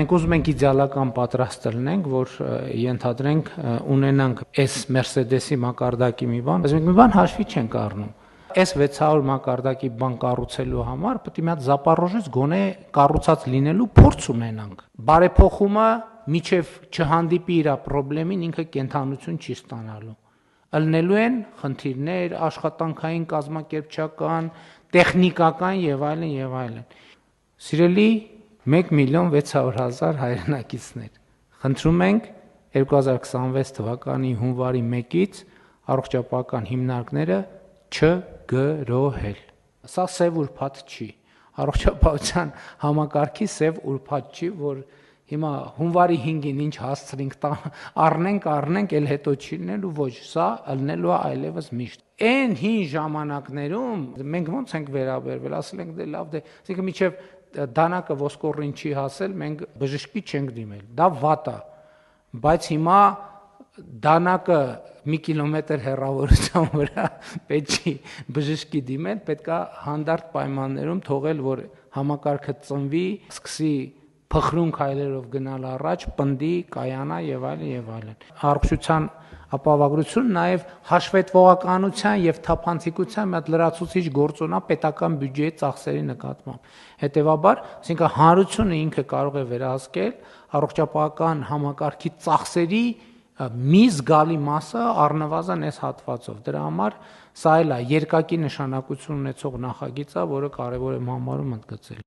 Մենք ուզում ենք իդեալական պատրաստ լինենք, որ ենթադրենք ունենանք այս Mercedes-ի մակարդակի մի բան, բայց մենք մի բան հաշվի չենք առնում։ Այս 600 մակարդակի բան կառուցելու համար պետք է մի հատ Zaporožets գոնե կառուցած լինելու փորձ ունենանք։ Բարեփոխումը միջև չհանդիպի իր խնդրին ինքը կենթանություն չի ստանալու։ Ելնելու են խնդիրներ, աշխատանքային, կազմակերպչական, տեխնիկական եւ այլն եւ այլն։ Սիրելի 1,600,000 հայրենակիցներ, խնդրում ենք 2026 թվականի հունվարի 1-ից առողջապահական հիմնարկները չգրոհել։ Սա սև ուրբաթ չի։ Առողջապահության համակարգի սև ուրբաթ չի, որ հիմա հունվարի 5-ին ինչ հասցրինք առնենք, էլ հետո չի լինելու, ոչ, սա ելնելու է այլևս միշտ։ Այն հին ժամանակներում մենք ոնց ենք վերաբերվել, ասել ենք դե լավ, այսինքն միջև դանակը ոսկորին չի հասել, մենք բժշկի չենք դիմել։ Դա վատ է, բայց հիմա դանակը մի կիլոմետր հեռավորության վրա պետք չի բժշկի դիմել, պետք է հանդարտ պայմաններում թողել, որ համակարգը ծնվի, սկսի փխրուն քայլերով գնալ առաջ, պնդի, կայանա եւ այլն եւ այլն։ Առողջության ապահովագրությունը նաեւ հաշվետվողականության եւ թափանցիկության մի հատ լրացուցիչ գործոն է պետական բյուջեի ծախսերի նկատմամբ։ Հետևաբար, այսինքն հանրությունը ինքը կարող է վերահսկել առողջապահական համակարգի ծախսերի մի զգալի մասը առնվազն այս հատվածով։ Դրա համար սա էլ է երկակի նշանակություն ունեցող նախագիծ է, որը կարևոր եմ համարում ընդգծել։